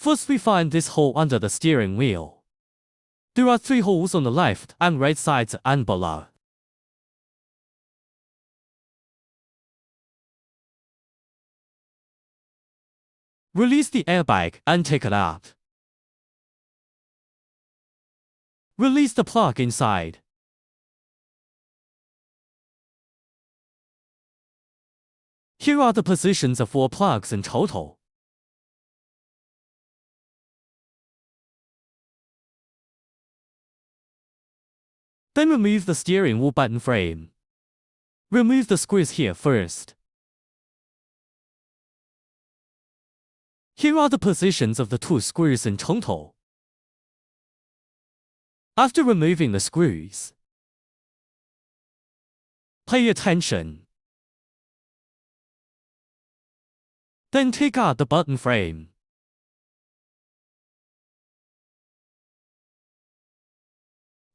First we find this hole under the steering wheel. There are 3 holes on the left and right sides and below. Release the airbag and take it out. Release the plug inside. Here are the positions of 4 plugs in total. Then remove the steering wheel button frame. Remove the screws here first. Here are the positions of the 2 screws in total. After removing the screws, pay attention. Then take out the button frame.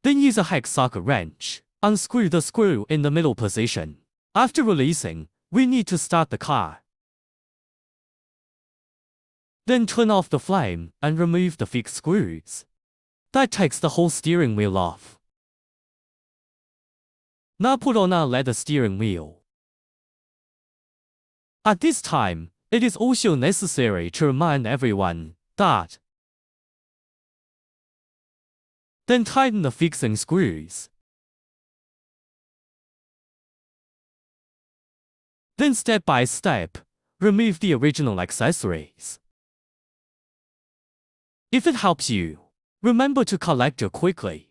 Then use a hex socket wrench. Unscrew the screw in the middle position. After releasing, we need to start the car. Then turn off the flame and remove the fixed screws. That takes the whole steering wheel off. Now put on our leather steering wheel. At this time, it is also necessary to remind everyone that. Then tighten the fixing screws. Then step by step, remove the original accessories. If it helps you, remember to collect it quickly.